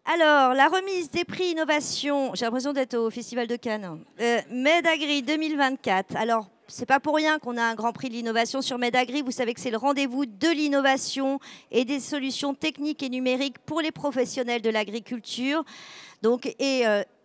Alors, la remise des prix innovation, j'ai l'impression d'être au Festival de Cannes. Medagri 2024. Alors, c'est pas pour rien qu'on a un grand prix de l'innovation sur Medagri. Vous savez que c'est le rendez-vous de l'innovation et des solutions techniques et numériques pour les professionnels de l'agriculture. Donc,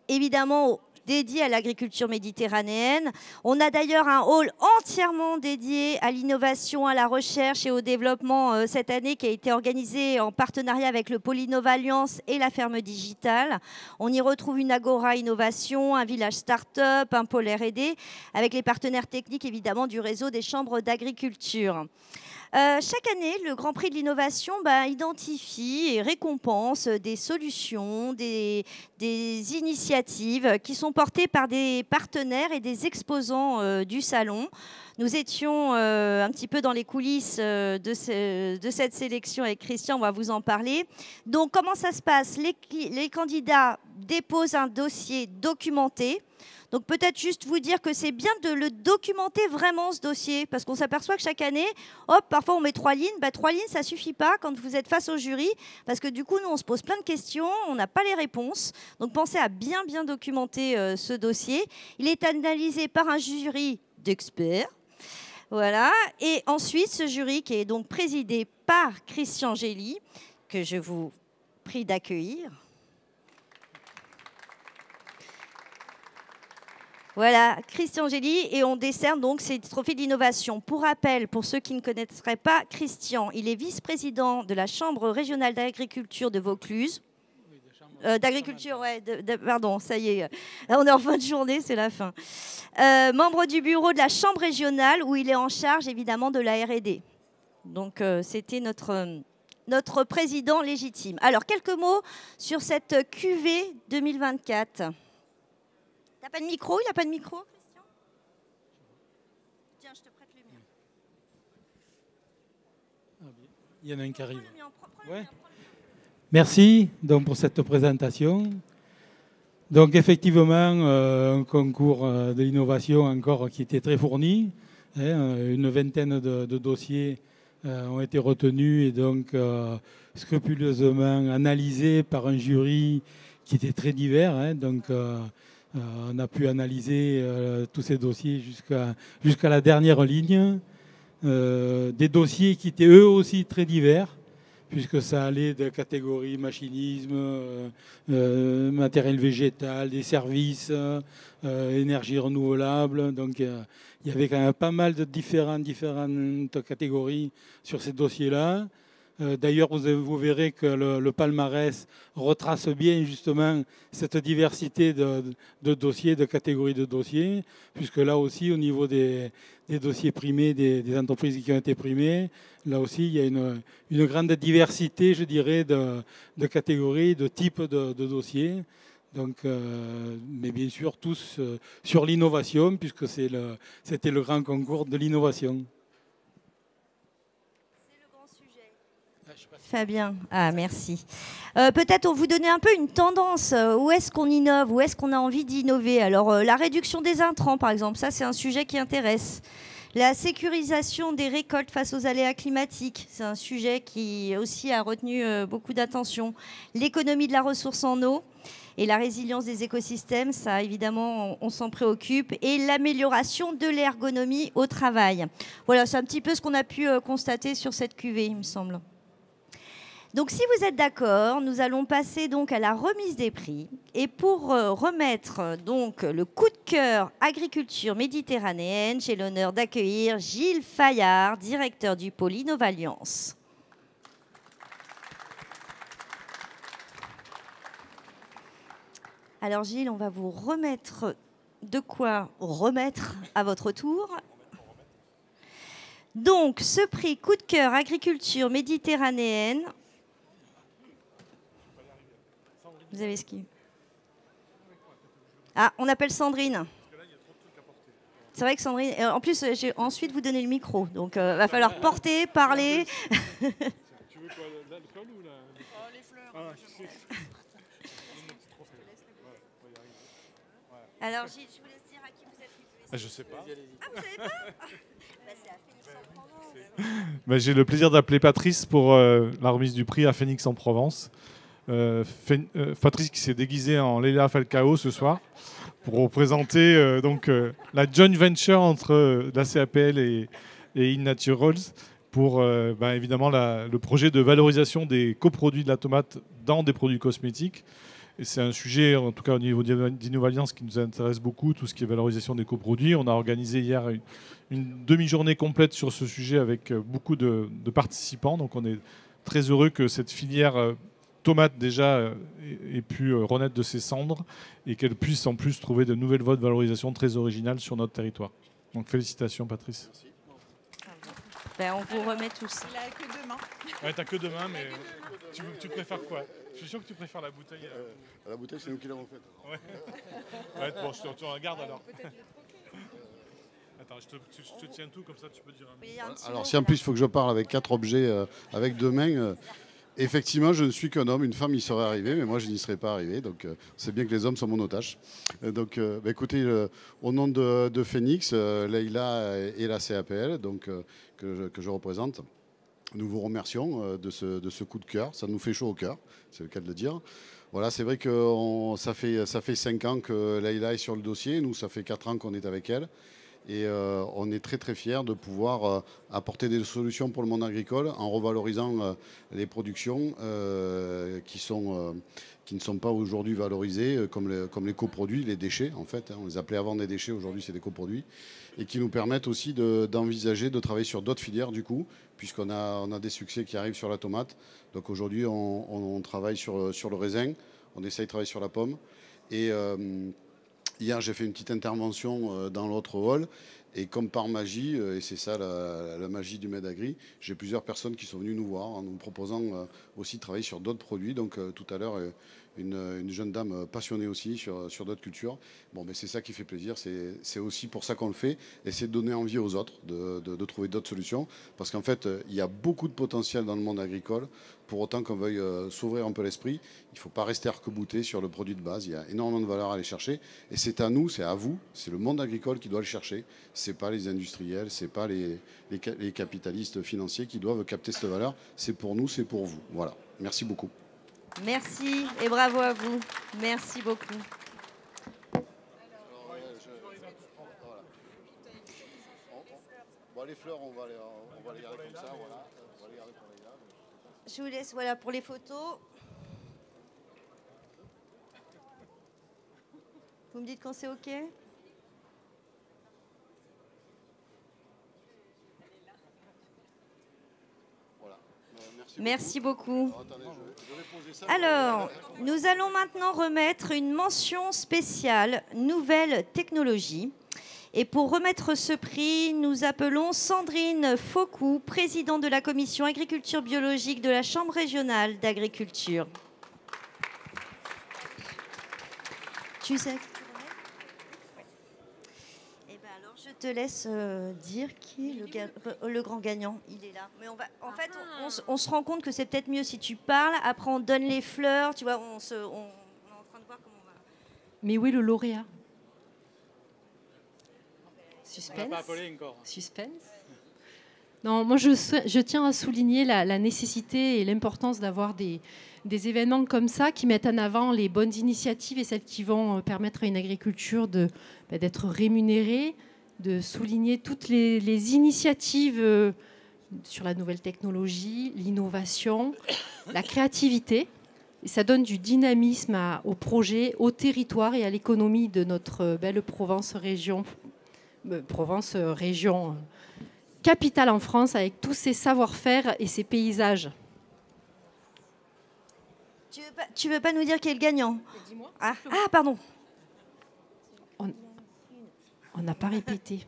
évidemment, dédié à l'agriculture méditerranéenne. On a d'ailleurs un hall entièrement dédié à l'innovation, à la recherche et au développement cette année qui a été organisé en partenariat avec le pôle Innova Alliance et la ferme digitale. On y retrouve une agora innovation, un village start-up, un pôle R&D avec les partenaires techniques évidemment du réseau des chambres d'agriculture. Chaque année, le Grand Prix de l'innovation identifie et récompense des solutions, des initiatives qui sont portées par des partenaires et des exposants du salon. Nous étions un petit peu dans les coulisses de cette sélection avec Christian, on va vous en parler. Donc, comment ça se passe ? Les candidats déposent un dossier documenté. Donc peut-être juste vous dire que c'est bien de le documenter vraiment ce dossier, parce qu'on s'aperçoit que chaque année, hop, parfois on met 3 lignes. 3 lignes, ça suffit pas quand vous êtes face au jury, parce que du coup, nous, on se pose plein de questions, on n'a pas les réponses. Donc pensez à bien documenter ce dossier. Il est analysé par un jury d'experts. Voilà. Et ensuite, ce jury qui est donc présidé par Christian Gély, que je vous prie d'accueillir. Voilà, Christian Gély, et on décerne donc ces trophées d'innovation. Pour rappel, pour ceux qui ne connaîtraient pas Christian, il est vice-président de la Chambre régionale d'agriculture de Vaucluse. D'agriculture, ouais, pardon, ça y est. On est en fin de journée, c'est la fin. Membre du bureau de la Chambre régionale, où il est en charge évidemment de la R&D. Donc, c'était notre président légitime. Alors, quelques mots sur cette QV 2024. T'as pas de micro? Il n'a pas de micro, Christian? Tiens, je te prête le mien. Il y en a un qui arrive. Ouais. Merci donc, pour cette présentation. Donc effectivement, un concours de l'innovation encore qui était très fourni. Une vingtaine de dossiers ont été retenus et donc scrupuleusement analysés par un jury qui était très divers. On a pu analyser tous ces dossiers jusqu'à la dernière ligne. Des dossiers qui étaient eux aussi très divers, puisque ça allait de catégories machinisme, matériel végétal, des services, énergie renouvelable. Donc il y avait quand même pas mal de différentes catégories sur ces dossiers-là. D'ailleurs, vous verrez que le palmarès retrace bien justement cette diversité de dossiers, de catégories de dossiers, puisque là aussi, au niveau des dossiers primés, des entreprises qui ont été primées, là aussi, il y a une grande diversité, je dirais, de catégories, de types de dossiers. Donc, mais bien sûr, tous sur l'innovation, puisque c'était le grand concours de l'innovation. Fabien, merci. Peut-être on vous donner un peu une tendance. Où est-ce qu'on innove? Où est-ce qu'on a envie d'innover? Alors, la réduction des intrants, par exemple, ça, c'est un sujet qui intéresse. La sécurisation des récoltes face aux aléas climatiques, c'est un sujet qui aussi a retenu beaucoup d'attention. L'économie de la ressource en eau et la résilience des écosystèmes, ça, évidemment, on s'en préoccupe. Et l'amélioration de l'ergonomie au travail. Voilà, c'est un petit peu ce qu'on a pu constater sur cette cuvée, il me semble. Donc, si vous êtes d'accord, nous allons passer donc à la remise des prix. Et pour remettre donc le coup de cœur agriculture méditerranéenne, j'ai l'honneur d'accueillir Gilles Fayard, directeur du pôle Innova Alliance. Alors Gilles, on va vous remettre de quoi remettre à votre tour. Donc, ce prix coup de cœur agriculture méditerranéenne. Vous avez ce qui... Ah, on appelle Sandrine. C'est vrai que Sandrine... En plus, j'ai ensuite vous donner le micro. Donc, il va falloir porter, parler. Tu veux quoi, l'alcool ou la... Oh, les fleurs. Alors, Gilles, je vous laisse dire à qui vous êtes. Je sais pas. Ah, vous savez pas? C'est à Phoenix en Provence. J'ai le plaisir d'appeler Patrice pour la remise du prix à Phoenix en Provence. Patrice qui s'est déguisé en Leila Falcao ce soir pour représenter la joint venture entre la CAPL et InNaturals pour évidemment le projet de valorisation des coproduits de la tomate dans des produits cosmétiques. Et c'est un sujet, en tout cas au niveau d'Innovalliance, qui nous intéresse beaucoup, tout ce qui est valorisation des coproduits. On a organisé hier une demi-journée complète sur ce sujet avec beaucoup de participants. Donc on est très heureux que cette filière tomate déjà ait pu renaître de ses cendres et qu'elle puisse en plus trouver de nouvelles voies de valorisation très originales sur notre territoire. Donc félicitations Patrice. Merci. Ben, on vous remet tous. Il a que deux mains. Ouais, t'as que deux mains, mais tu préfères quoi? Je suis sûr que tu préfères la bouteille. La bouteille, c'est nous qui l'avons faite. Ouais, bon, tu en regardes alors. Attends, je te tiens tout, comme ça tu peux dire un mot. Alors, si en plus il faut que je parle avec 4 objets avec 2 mains, effectivement, je ne suis qu'un homme. Une femme y serait arrivée, mais moi, je n'y serais pas arrivé. Donc, c'est bien que les hommes sont mon otage. Donc, écoutez, au nom de Phoenix, Leïla et la CAPL, donc, que je représente, nous vous remercions de ce coup de cœur. Ça nous fait chaud au cœur, c'est le cas de le dire. Voilà, c'est vrai que ça fait 5 ans que Leïla est sur le dossier. Nous, ça fait 4 ans qu'on est avec elle. Et on est très très fiers de pouvoir apporter des solutions pour le monde agricole en revalorisant les productions qui ne sont pas aujourd'hui valorisées, comme les coproduits, les déchets en fait. On les appelait avant des déchets, aujourd'hui c'est des coproduits. Et qui nous permettent aussi d'envisager de travailler sur d'autres filières du coup, puisqu'on a des succès qui arrivent sur la tomate. Donc aujourd'hui on travaille sur le raisin, on essaye de travailler sur la pomme. Et hier, j'ai fait une petite intervention dans l'autre hall et comme par magie, et c'est ça la magie du MedAgri, j'ai plusieurs personnes qui sont venues nous voir en nous proposant aussi de travailler sur d'autres produits. Donc tout à l'heure, une jeune dame passionnée aussi sur d'autres cultures. Bon, mais c'est ça qui fait plaisir, c'est aussi pour ça qu'on le fait, essayer de donner envie aux autres de trouver d'autres solutions. Parce qu'en fait, il y a beaucoup de potentiel dans le monde agricole. Pour autant qu'on veuille s'ouvrir un peu l'esprit, il ne faut pas rester arc-bouté sur le produit de base. Il y a énormément de valeur à aller chercher. Et c'est à nous, c'est à vous, c'est le monde agricole qui doit le chercher. Ce n'est pas les industriels, ce n'est pas les capitalistes financiers qui doivent capter cette valeur. C'est pour nous, c'est pour vous. Voilà. Merci beaucoup. Merci et bravo à vous. Merci beaucoup. Les fleurs, on va les garder comme ça. Voilà. On va les garder pour les gars. Je vous laisse pour les photos. Vous me dites quand c'est OK? Voilà. Merci beaucoup. Alors, nous allons maintenant remettre une mention spéciale Nouvelle Technologie. Et pour remettre ce prix, nous appelons Sandrine Faucou, présidente de la commission agriculture biologique de la Chambre régionale d'agriculture. Tu sais? Eh ben alors, je te laisse dire qui est le grand gagnant. Il est là. Mais en fait, on se rend compte que c'est peut-être mieux si tu parles. Après, on donne les fleurs. Tu vois, on est en train de voir comment on va. Mais où est le lauréat? Suspense. Suspense. Non, moi je tiens à souligner la nécessité et l'importance d'avoir des événements comme ça qui mettent en avant les bonnes initiatives et celles qui vont permettre à une agriculture d'être rémunérée, de souligner toutes les initiatives sur la nouvelle technologie, l'innovation, la créativité. Et ça donne du dynamisme au projet, au territoire et à l'économie de notre belle Provence-Région capitale en France, avec tous ses savoir-faire et ses paysages. Tu veux pas nous dire qui est le gagnant? Dis-moi. Ah, pardon. On n'a pas répété.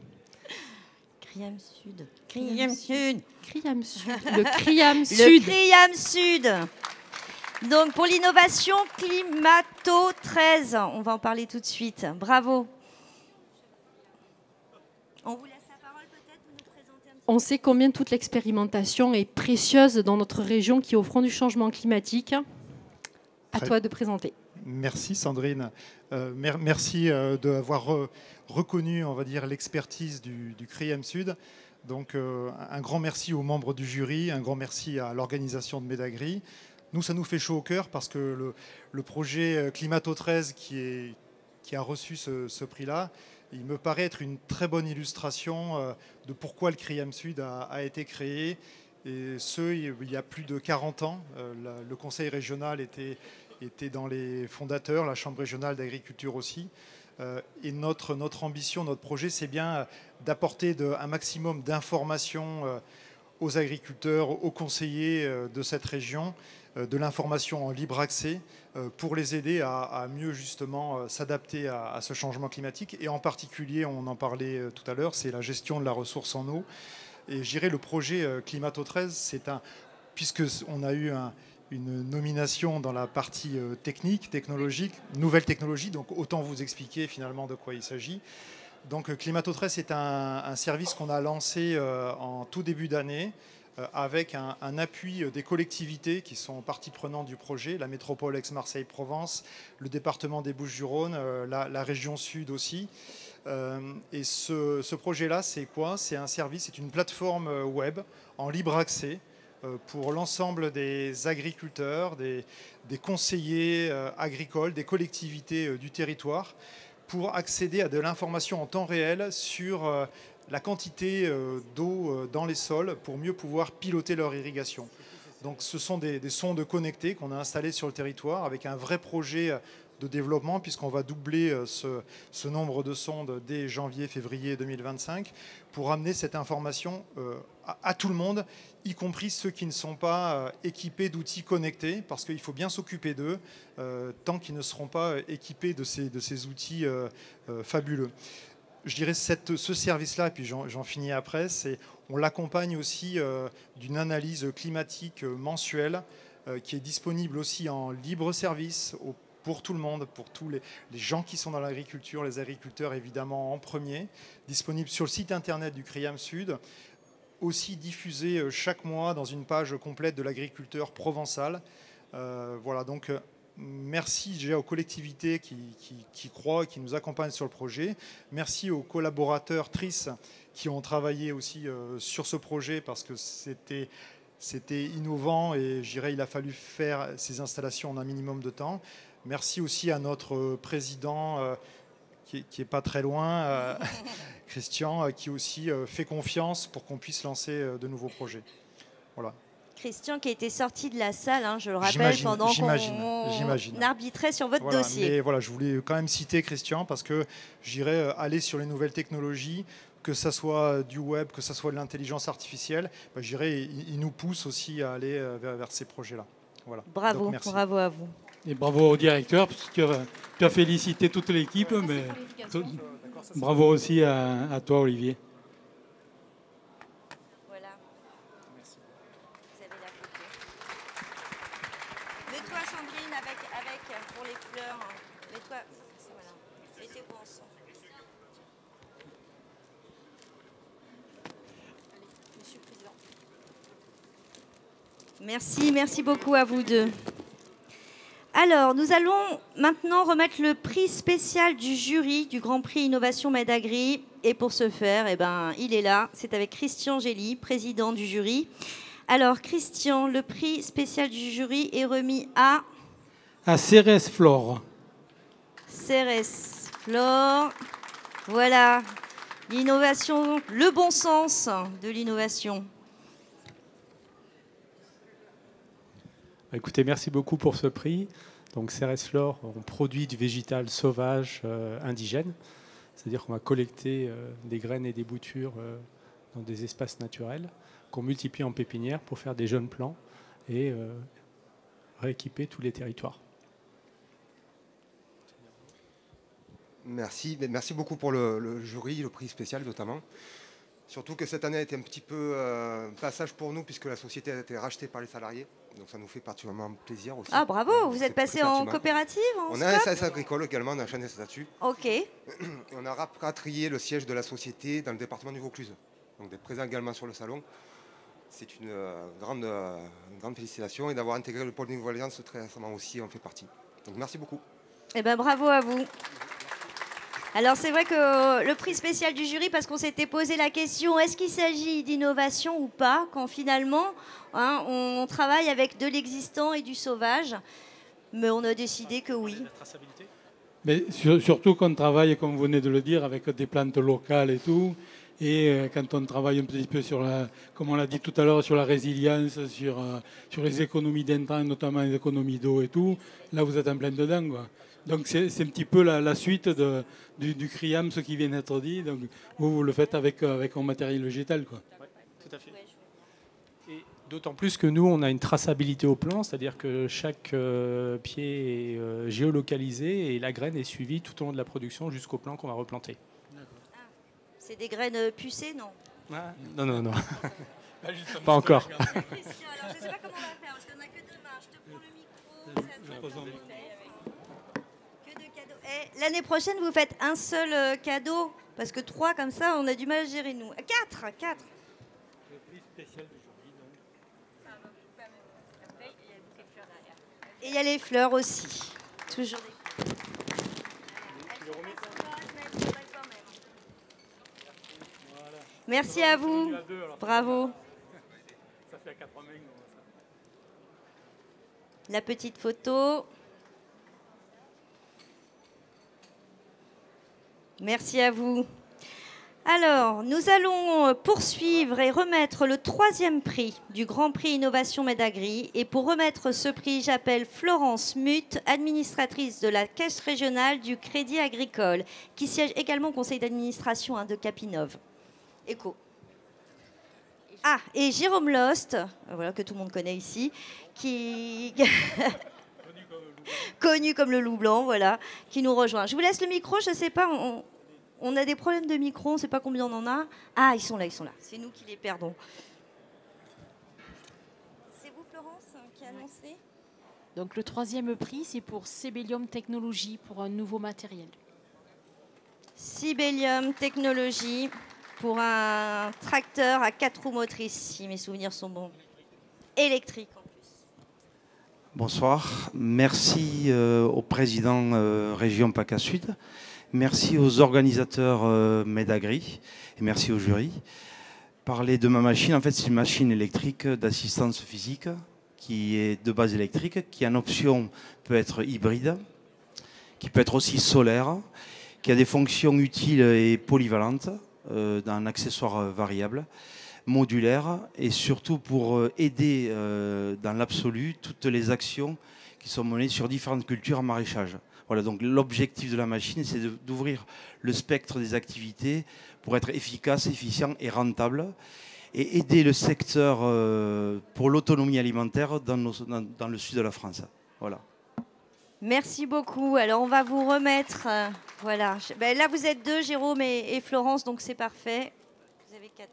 Criam Sud. Criam Sud. Criam Sud. Le Criam Sud. Le Criam Sud. Donc pour l'innovation Climato 13, on va en parler tout de suite. Bravo. On vous laisse la parole peut-être pour nous présenter un petit peu. On sait combien toute l'expérimentation est précieuse dans notre région qui est au front du changement climatique. À toi de présenter. Merci Sandrine. Merci d'avoir reconnu, on va dire, l'expertise du CRIEM Sud. Donc un grand merci aux membres du jury, un grand merci à l'organisation de MedAgri. Nous, ça nous fait chaud au cœur parce que le projet Climato 13 qui a reçu ce prix-là, il me paraît être une très bonne illustration de pourquoi le CRIEM Sud a été créé. Et il y a plus de 40 ans, le conseil régional était dans les fondateurs, la chambre régionale d'agriculture aussi. Et notre ambition, notre projet, c'est bien d'apporter un maximum d'informations aux agriculteurs, aux conseillers de cette région, de l'information en libre accès pour les aider à mieux justement s'adapter à ce changement climatique. Et en particulier, on en parlait tout à l'heure, c'est la gestion de la ressource en eau. Et je dirais le projet Climato 13, puisqu'on a eu une nomination dans la partie technologique, nouvelle technologie, donc autant vous expliquer finalement de quoi il s'agit. Donc Climato 13, c'est un service qu'on a lancé en tout début d'année avec un appui des collectivités qui sont partie prenante du projet, la métropole Aix-Marseille-Provence, le département des Bouches-du-Rhône, la région sud aussi. Et ce projet-là, c'est quoi? C'est un service, c'est une plateforme web en libre accès pour l'ensemble des agriculteurs, des conseillers agricoles, des collectivités du territoire, pour accéder à de l'information en temps réel sur la quantité d'eau dans les sols pour mieux pouvoir piloter leur irrigation. Donc ce sont des sondes connectées qu'on a installées sur le territoire avec un vrai projet de développement puisqu'on va doubler ce nombre de sondes dès janvier-février 2025 pour amener cette information à tout le monde, y compris ceux qui ne sont pas équipés d'outils connectés, parce qu'il faut bien s'occuper d'eux tant qu'ils ne seront pas équipés de ces outils fabuleux. Je dirais ce service-là, et puis j'en finis après, on l'accompagne aussi d'une analyse climatique mensuelle qui est disponible aussi en libre service pour tout le monde, pour tous les gens qui sont dans l'agriculture, les agriculteurs évidemment en premier, disponible sur le site internet du CRIEM Sud, aussi diffusé chaque mois dans une page complète de l'agriculteur provençal. Voilà, donc merci déjà aux collectivités qui croient et qui nous accompagnent sur le projet. Merci aux collaborateurs TRIS qui ont travaillé aussi sur ce projet parce que c'était innovant et je dirais il a fallu faire ces installations en un minimum de temps. Merci aussi à notre président qui n'est pas très loin, Christian, qui aussi fait confiance pour qu'on puisse lancer de nouveaux projets. Voilà. Christian qui a été sorti de la salle, hein, je le rappelle, pendant qu'on arbitrait sur votre dossier. Mais voilà, je voulais quand même citer Christian parce que j'irais aller sur les nouvelles technologies, que ce soit du web, que ce soit de l'intelligence artificielle, bah, il nous pousse aussi à aller vers ces projets-là. Voilà. Bravo, bravo à vous. Et bravo au directeur, parce que tu as félicité toute l'équipe, mais bravo aussi à toi, Olivier. Voilà. Merci. Vous avez la photo. Mets-toi, Sandrine, avec pour les fleurs. Mets-toi. Voilà. Mettez-vous ensemble. Monsieur le Président. Merci beaucoup à vous deux. Alors, nous allons maintenant remettre le prix spécial du jury du Grand Prix Innovation MedAgri. Et pour ce faire, il est là. C'est avec Christian Gély, président du jury. Alors, Christian, le prix spécial du jury est remis à Ceres Flore. Ceres Flore. Voilà, l'innovation, le bon sens de l'innovation. Écoutez, merci beaucoup pour ce prix. Donc Ceres Flore, on produit du végétal sauvage indigène, c'est-à-dire qu'on va collecter des graines et des boutures dans des espaces naturels qu'on multiplie en pépinière pour faire des jeunes plants et rééquiper tous les territoires. Merci beaucoup pour le jury, le prix spécial notamment. Surtout que cette année a été un petit peu un passage pour nous puisque la société a été rachetée par les salariés. Donc ça nous fait particulièrement plaisir aussi. Ah bravo, vous êtes passé en coopérative on a un SAS agricole également, on a changé de statut. Ok. Et on a rapatrié le siège de la société dans le département du Vaucluse. Donc d'être présent également sur le salon. C'est une grande félicitation et d'avoir intégré le pôle Nouvelle Alliance très récemment aussi, on fait partie. Donc merci beaucoup. Eh bien bravo à vous. Alors c'est vrai que le prix spécial du jury, parce qu'on s'était posé la question, est-ce qu'il s'agit d'innovation ou pas, quand finalement on travaille avec de l'existant et du sauvage, mais on a décidé que oui. La traçabilité. Mais surtout qu'on travaille, comme vous venez de le dire, avec des plantes locales et tout. Et quand on travaille un petit peu sur comme on l'a dit tout à l'heure, sur la résilience, sur les économies d'intrants, notamment les économies d'eau et tout, là vous êtes en plein dedans, quoi. Donc c'est un petit peu la suite du CRIAM, ce qui vient d'être dit. Donc vous le faites avec un matériel végétal, quoi. Oui, tout à fait. Et d'autant plus que nous, on a une traçabilité au plan, c'est-à-dire que chaque pied est géolocalisé et la graine est suivie tout au long de la production jusqu'au plan qu'on va replanter. C'est des graines pucées, non? Ah, non. Pas encore. Alors, je ne sais pas comment on va faire, parce qu'on n'a que 2 mains. Je te prends le micro. Que de cadeaux. Et l'année prochaine, vous faites un seul cadeau, parce que 3 comme ça, on a du mal à gérer, nous. 4. Le prix spécial du jury, donc. Et il y a les fleurs aussi. Toujours des fleurs. Merci à vous. Bravo. Ça fait à 4 mains. La petite photo. Merci à vous. Alors, nous allons poursuivre et remettre le 3e prix du Grand Prix Innovation Medagri. Et pour remettre ce prix, j'appelle Florence Muth, administratrice de la Caisse régionale du Crédit Agricole, qui siège également au conseil d'administration de Capinov. Éco. Ah, et Jérôme Lost, voilà, que tout le monde connaît ici, qui connu comme le loup blanc, voilà, qui nous rejoint. Je vous laisse le micro, je ne sais pas, on a des problèmes de micro, on ne sait pas combien on en a. Ah, ils sont là. C'est nous qui les perdons. C'est vous, Florence, qui annoncez? Donc le 3e prix, c'est pour Sibelium Technologies, pour un nouveau matériel. Sibelium Technologies. Pour un tracteur à 4 roues motrices, si mes souvenirs sont bons. Électrique en plus. Bonsoir. Merci au président Région PACA Sud. Merci aux organisateurs Medagri. Et merci au jury. Parler de ma machine, en fait, c'est une machine électrique d'assistance physique qui est de base électrique, qui en option peut être hybride, qui peut être aussi solaire, qui a des fonctions utiles et polyvalentes, d'un accessoire variable, modulaire, et surtout pour aider dans l'absolu toutes les actions qui sont menées sur différentes cultures en maraîchage. Voilà, donc l'objectif de la machine, c'est d'ouvrir le spectre des activités pour être efficace, efficient et rentable, et aider le secteur pour l'autonomie alimentaire dans le sud de la France. Voilà. Merci beaucoup. Alors, on va vous remettre... voilà. Ben, là, vous êtes 2, Jérôme et Florence, donc c'est parfait. Vous avez 4.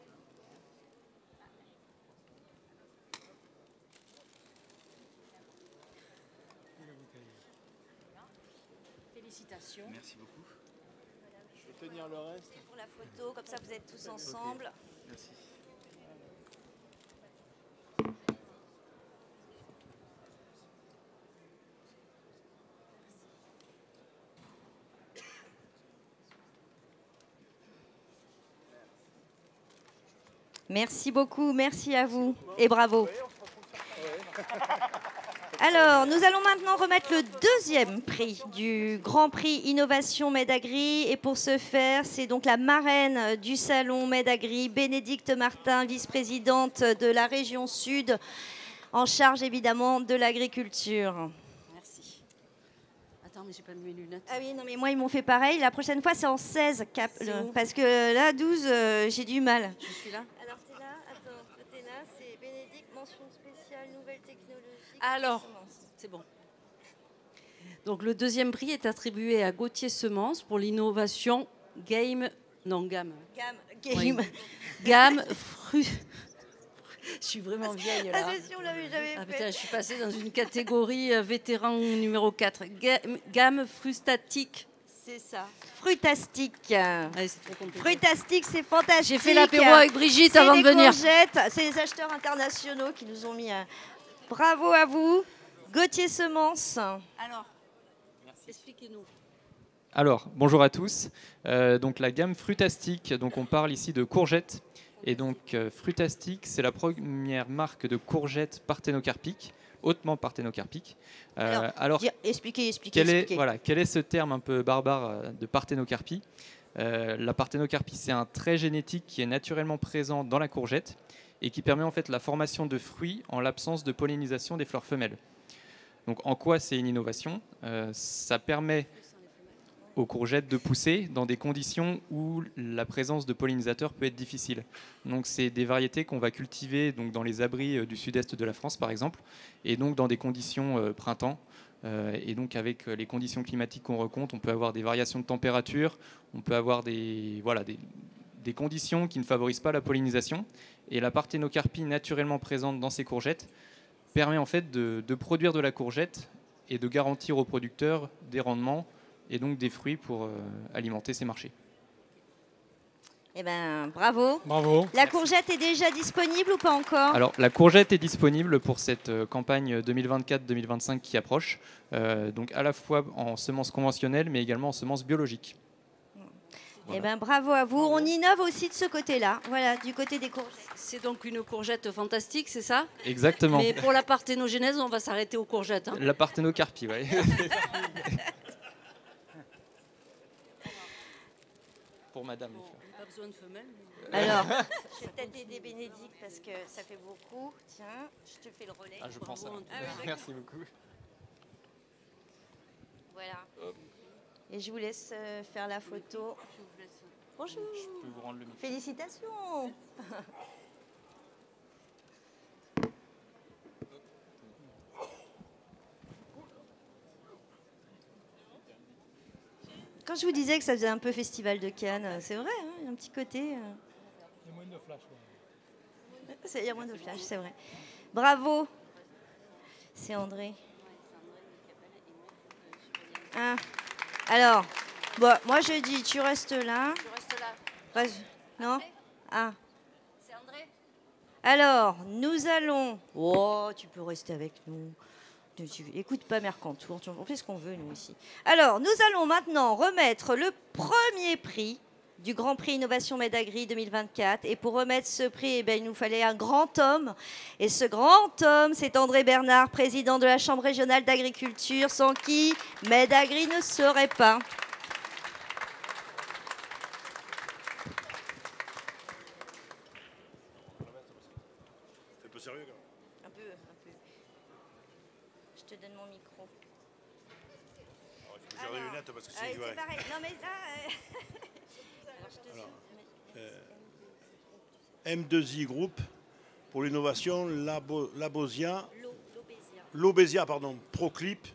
Félicitations. Merci beaucoup. Je vais tenir le reste. Pour la photo, comme ça, vous êtes tous ensemble. Merci. Merci beaucoup, merci à vous et bravo. Alors, nous allons maintenant remettre le 2e prix du Grand Prix Innovation Medagri. Et pour ce faire, c'est donc la marraine du salon Medagri, Bénédicte Martin, vice-présidente de la région Sud, en charge évidemment de l'agriculture. Merci. Attends, mais j'ai pas mis mes lunettes. Ah oui, non, mais moi, ils m'ont fait pareil. La prochaine fois, c'est en 16 cap. Parce que là, 12, j'ai du mal. Je suis là. Alors, t'es là, attends, t'es là, c'est Bénédicte, mention spéciale, nouvelle technologie. Alors, c'est bon. Donc, le 2e prix est attribué à Gauthier Semences pour l'innovation gamme. Gamme Je suis vraiment vieille là. Ah, c'est sûr, on l'avait jamais fait. Putain, je suis passée dans une catégorie vétéran numéro 4. Gamme frustatique. C'est ça. Frutastique. Allez, c'est trop compliqué. Frutastique, c'est fantastique. J'ai fait l'apéro avec Brigitte avant de venir. C'est les acheteurs internationaux qui nous ont mis... Bravo à vous. Gauthier Semences. Alors, expliquez-nous. Alors, bonjour à tous. Donc la gamme Frutastic, donc on parle ici de courgettes. Et donc Frutastic, c'est la première marque de courgettes parthénocarpiques, hautement parthénocarpiques. Alors expliquez. Voilà, quel est ce terme un peu barbare de parthénocarpie? La parthénocarpie, c'est un trait génétique qui est naturellement présent dans la courgette et qui permet en fait la formation de fruits en l'absence de pollinisation des fleurs femelles. Donc en quoi c'est une innovation? Ça permet aux courgettes de pousser dans des conditions où la présence de pollinisateurs peut être difficile. Donc c'est des variétés qu'on va cultiver donc, dans les abris du sud-est de la France par exemple, et donc dans des conditions printemps. Et donc avec les conditions climatiques qu'on rencontre, on peut avoir des variations de température, on peut avoir des conditions qui ne favorisent pas la pollinisation. Et la parthénocarpie naturellement présente dans ces courgettes permet en fait de produire de la courgette et de garantir aux producteurs des rendements et donc des fruits pour alimenter ces marchés. Eh ben, bravo. Bravo. La courgette est déjà disponible ou pas encore? Alors, la courgette est disponible pour cette campagne 2024-2025 qui approche, donc à la fois en semences conventionnelles, mais également en semences biologiques. Voilà. Eh ben, bravo à vous. On innove aussi de ce côté-là, voilà, du côté des courgettes. C'est donc une courgette fantastique, c'est ça? Exactement. Mais pour la parthénogénèse, on va s'arrêter aux courgettes. Hein. La parthénocarpie, oui. Pour madame. Pas besoin de femelle. Alors, je vais peut-être aider Bénédicte parce que ça fait beaucoup. Tiens, je te fais le relais. Ah, je pense ça. Merci beaucoup. Voilà. Hop. Et je vous laisse faire la photo. Bonjour. Je peux vous rendre le micro. Félicitations. Quand je vous disais que ça faisait un peu festival de Cannes, c'est vrai, hein, il y a un petit côté. Il y a moins de flash. Il y a moins de flash, c'est vrai. Bravo. C'est André. Ah. Alors, bon, moi je dis, tu restes là. Je reste là. Non? Ah. C'est André. Alors, nous allons. Oh, tu peux rester avec nous. Écoute pas Mercantour, on fait ce qu'on veut nous ici. Alors, nous allons maintenant remettre le premier prix du Grand Prix Innovation Medagri 2024. Et pour remettre ce prix, eh bien, il nous fallait un grand homme. Et ce grand homme, c'est André Bernard, président de la Chambre régionale d'agriculture, sans qui Medagri ne serait pas. C'est un peu sérieux quand même. Un peu. Je te donne mon micro. Alors, il faut que j'ai les lunettes parce que c'est pareil. Non, mais là... M2I Group pour l'innovation Lobésia, pardon, Proclip.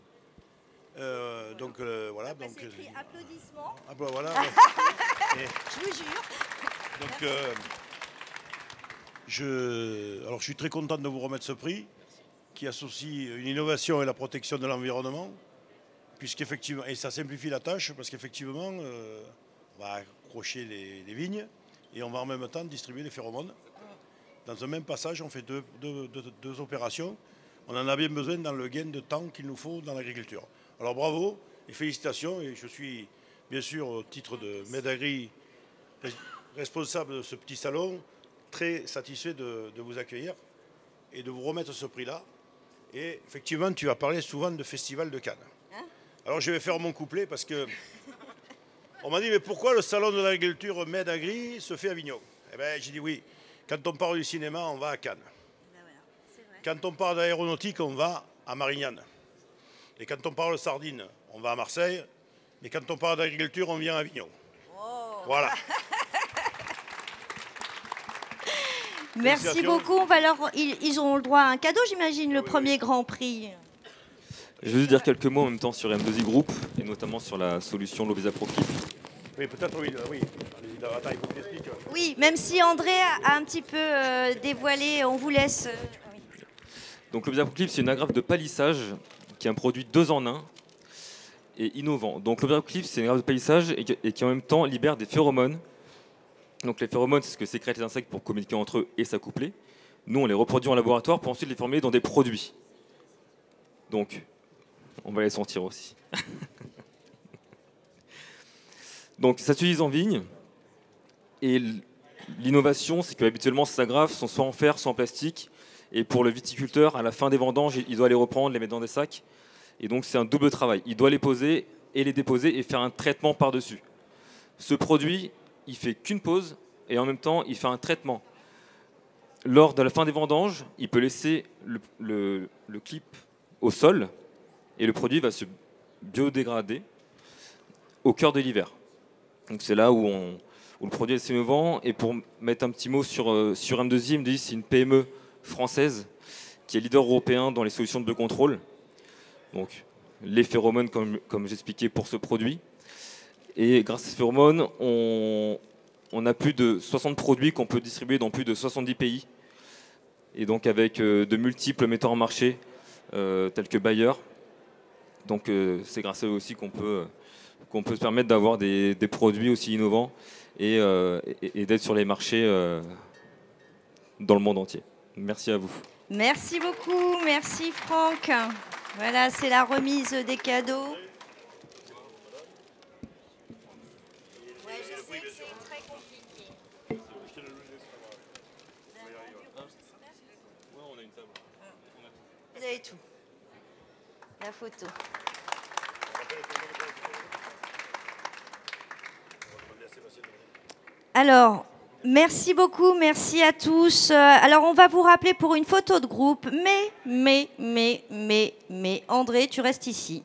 Donc voilà. Donc, applaudissements. Ah bah voilà. Je vous jure. Donc je suis très content de vous remettre ce prix qui associe une innovation et la protection de l'environnement, puisqu'effectivement, et ça simplifie la tâche parce qu'effectivement, on va accrocher les vignes et on va en même temps distribuer les phéromones. Dans un même passage, on fait deux opérations. On en a bien besoin dans le gain de temps qu'il nous faut dans l'agriculture. Alors bravo et félicitations. Et je suis bien sûr, au titre de Medagri, responsable de ce petit salon, très satisfait de vous accueillir et de vous remettre ce prix-là. Et effectivement, tu as parlé souvent de Festival de Cannes. Alors je vais faire mon couplet parce que on m'a dit, mais pourquoi le salon de l'agriculture Medagri se fait à Avignon? Eh bien, j'ai dit oui. Quand on parle du cinéma, on va à Cannes. Quand on parle d'aéronautique, on va à Marignane. Et quand on parle de sardines, on va à Marseille. Mais quand on parle d'agriculture, on vient à Avignon. Oh. Voilà. Merci beaucoup. Ils auront le droit à un cadeau, j'imagine, le premier Grand Prix. Je vais juste dire quelques mots en même temps sur M2I Group et notamment sur la solution Lobésia Proclip. Oui, peut-être oui. Attends, il faut que t'expliques. Oui, même si André a un petit peu dévoilé, on vous laisse. Donc Lobésia Proclip, c'est une agrafe de palissage qui est un produit 2 en 1 et innovant. Donc Lobésia Proclip, c'est une agrafe de palissage et qui en même temps libère des phéromones. Donc les phéromones, c'est ce que sécrètent les insectes pour communiquer entre eux et s'accoupler. Nous, on les reproduit en laboratoire pour ensuite les formuler dans des produits. Donc, on va les sentir aussi. Donc ça s'utilise en vigne. Et l'innovation, c'est qu'habituellement, ces agrafes sont soit en fer, soit en plastique. Et pour le viticulteur, à la fin des vendanges, il doit les reprendre, les mettre dans des sacs. Et donc c'est un double travail. Il doit les poser et les déposer et faire un traitement par-dessus. Ce produit, il fait qu'une pause et en même temps, il fait un traitement. Lors de la fin des vendanges, il peut laisser le clip au sol et le produit va se biodégrader au cœur de l'hiver. Donc c'est là où le produit est assez innovant. Et pour mettre un petit mot sur M2i, M2i c'est une PME française qui est leader européen dans les solutions de biocontrôle. Donc les phéromones comme j'expliquais pour ce produit. Et grâce à ces phéromones, on a plus de 60 produits qu'on peut distribuer dans plus de 70 pays. Et donc avec de multiples metteurs en marché, tels que Bayer. Donc c'est grâce à eux aussi qu'on peut se permettre d'avoir des produits aussi innovants et d'être sur les marchés dans le monde entier. Merci à vous. Merci beaucoup, merci Franck. Voilà, c'est la remise des cadeaux. Vous avez tout. La photo. Alors, merci beaucoup, merci à tous. Alors, on va vous rappeler pour une photo de groupe, mais, André, tu restes ici.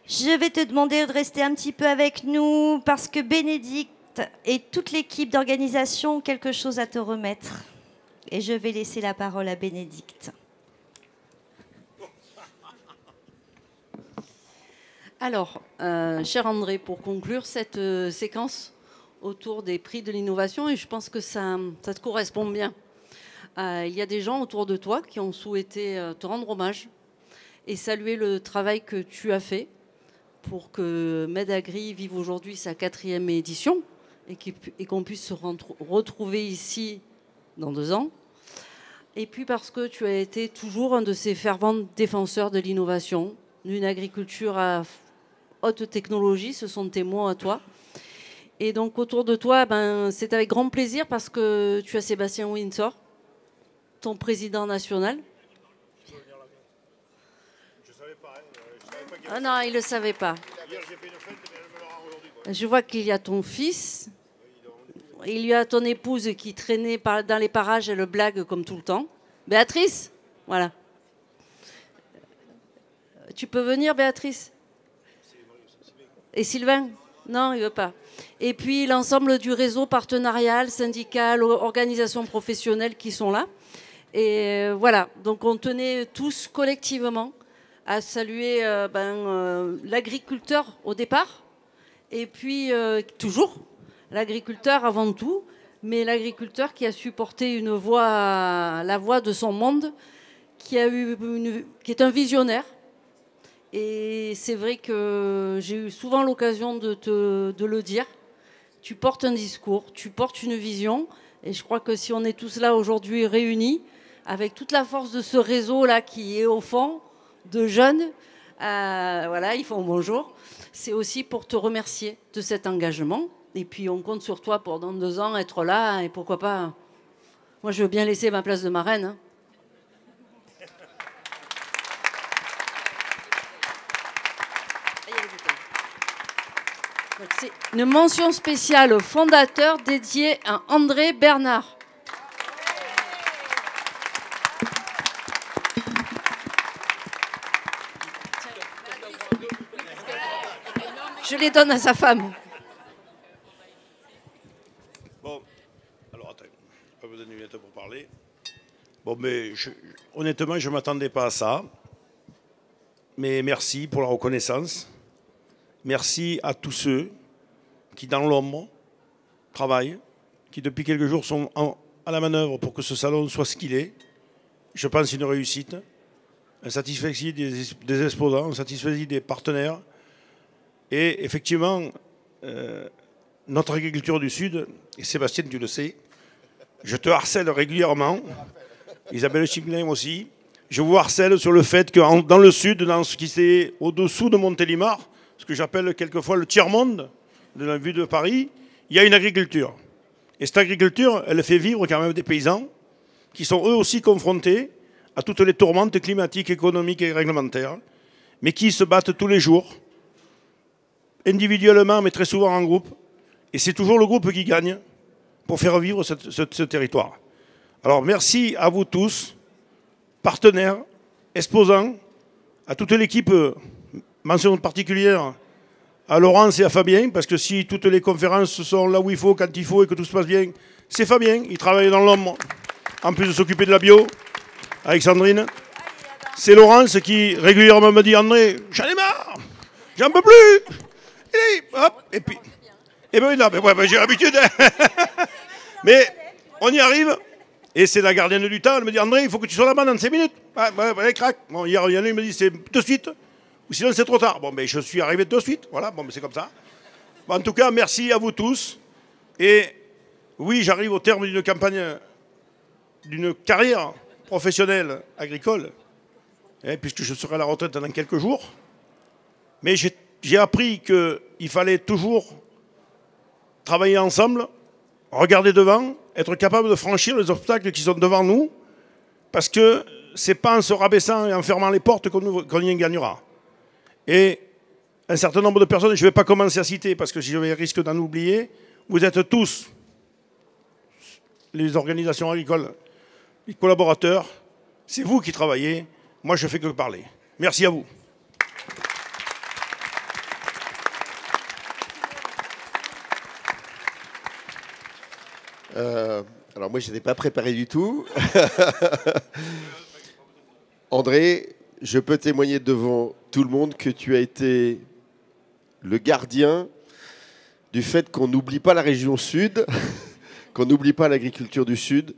Je vais te demander de rester un petit peu avec nous parce que Bénédicte et toute l'équipe d'organisation ont quelque chose à te remettre. Et je vais laisser la parole à Bénédicte. Alors, cher André, pour conclure cette séquence autour des prix de l'innovation, et je pense que ça te correspond bien. Il y a des gens autour de toi qui ont souhaité te rendre hommage et saluer le travail que tu as fait pour que MedAgri vive aujourd'hui sa 4e édition et qu'on puisse se retrouver ici dans 2 ans. Et puis parce que tu as été toujours un de ces fervents défenseurs de l'innovation, d'une agriculture à haute technologie, ce sont tes mots à toi. Et donc autour de toi, c'est avec grand plaisir parce que tu as Sébastien Windsor, ton président national. Ah non, il ne le savait pas. Je vois qu'il y a ton fils. Il y a ton épouse qui traînait dans les parages, elle blague comme tout le temps. Béatrice, voilà. Tu peux venir, Béatrice? Et Sylvain? Non, il ne veut pas. Et puis l'ensemble du réseau partenarial, syndical, organisations professionnelles qui sont là. Et voilà, donc on tenait tous collectivement à saluer l'agriculteur au départ, et puis toujours l'agriculteur avant tout, mais l'agriculteur qui a su porter une voix, la voix de son monde, qui est un visionnaire. Et c'est vrai que j'ai eu souvent l'occasion de le dire. Tu portes un discours, tu portes une vision, et je crois que si on est tous là aujourd'hui réunis, avec toute la force de ce réseau-là qui est au fond, de jeunes, voilà, ils font bonjour, c'est aussi pour te remercier de cet engagement. Et puis on compte sur toi pour dans 2 ans être là, et pourquoi pas, moi je veux bien laisser ma place de marraine. Hein. C'est une mention spéciale au fondateur dédiée à André Bernard. Je les donne à sa femme. Bon, alors attends, pas besoin de lunettes pour parler. Bon, mais honnêtement, je ne m'attendais pas à ça. Mais merci pour la reconnaissance. Merci à tous ceux qui, dans l'ombre, travaillent, qui depuis quelques jours sont à la manœuvre pour que ce salon soit ce qu'il est. Je pense une réussite, un satisfait des exposants, un satisfait des partenaires. Et effectivement, notre agriculture du Sud, et Sébastien, tu le sais, je te harcèle régulièrement, Isabelle Chimlin aussi, je vous harcèle sur le fait que dans le Sud, dans ce qui est au-dessous de Montélimar, ce que j'appelle quelquefois le tiers-monde, de la vue de Paris, il y a une agriculture. Et cette agriculture, elle fait vivre quand même des paysans qui sont eux aussi confrontés à toutes les tourmentes climatiques, économiques et réglementaires, mais qui se battent tous les jours, individuellement, mais très souvent en groupe. Et c'est toujours le groupe qui gagne pour faire vivre ce territoire. Alors merci à vous tous, partenaires, exposants, à toute l'équipe, mention particulière à Laurence et à Fabien, parce que si toutes les conférences sont là où il faut, quand il faut et que tout se passe bien, c'est Fabien, il travaille dans l'ombre, en plus de s'occuper de la bio, avec Sandrine. C'est Laurence qui régulièrement me dit, André, j'en ai marre, j'en peux plus. Et puis, et ben, non, ben, j'ai l'habitude. Mais on y arrive, et c'est la gardienne du temps, elle me dit, André, il faut que tu sois là-bas dans 5 minutes. Ouais, crac. Bon, hier, il y en a, il me dit, c'est de suite. Ou sinon c'est trop tard. Bon, mais je suis arrivé de suite. Voilà, bon, mais c'est comme ça. Bon, en tout cas, merci à vous tous. Et oui, j'arrive au terme d'une campagne, d'une carrière professionnelle agricole, puisque je serai à la retraite dans quelques jours. Mais j'ai appris qu'il fallait toujours travailler ensemble, regarder devant, être capable de franchir les obstacles qui sont devant nous, parce que ce n'est pas en se rabaissant et en fermant les portes qu'on y gagnera. Et un certain nombre de personnes, je ne vais pas commencer à citer parce que je risque d'en oublier, vous êtes tous, les organisations agricoles, les collaborateurs, c'est vous qui travaillez, moi je ne fais que parler. Merci à vous. Alors moi je n'étais pas préparé du tout. André, je peux témoigner devant tout le monde que tu as été le gardien du fait qu'on n'oublie pas la région sud, qu'on n'oublie pas l'agriculture du sud.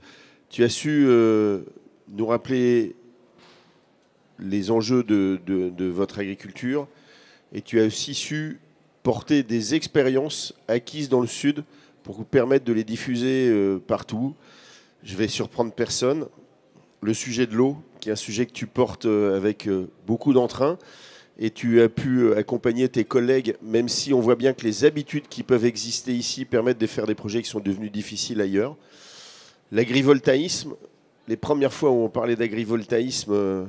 Tu as su nous rappeler les enjeux de votre agriculture et tu as aussi su porter des expériences acquises dans le sud pour vous permettre de les diffuser partout. Je vais surprendre personne. Le sujet de l'eau, qui est un sujet que tu portes avec beaucoup d'entrain, et tu as pu accompagner tes collègues, même si on voit bien que les habitudes qui peuvent exister ici permettent de faire des projets qui sont devenus difficiles ailleurs. L'agrivoltaïsme, les premières fois où on parlait d'agrivoltaïsme,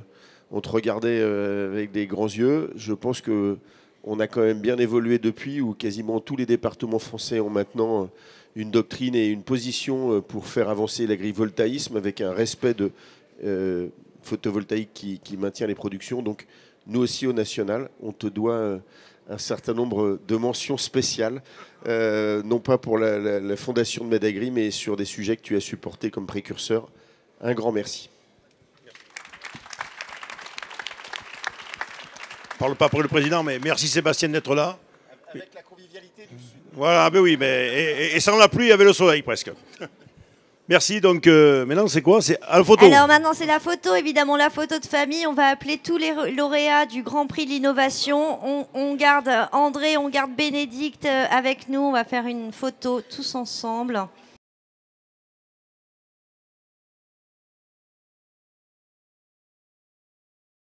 on te regardait avec des grands yeux. Je pense qu'on a quand même bien évolué depuis, où quasiment tous les départements français ont maintenant une doctrine et une position pour faire avancer l'agrivoltaïsme avec un respect de photovoltaïque qui maintient les productions. Donc nous aussi au national, on te doit un certain nombre de mentions spéciales, non pas pour la fondation de Medagri, mais sur des sujets que tu as supportés comme précurseur. Un grand merci. Je ne parle pas pour le président, mais merci Sébastien d'être là. Avec la convivialité du sud. Voilà, ben oui, mais, et sans la pluie, avec le soleil presque. Merci, donc maintenant c'est quoi? C'est à la photo. Alors maintenant c'est la photo, évidemment la photo de famille. On va appeler tous les lauréats du Grand Prix de l'Innovation. On garde André, on garde Bénédicte avec nous. On va faire une photo tous ensemble.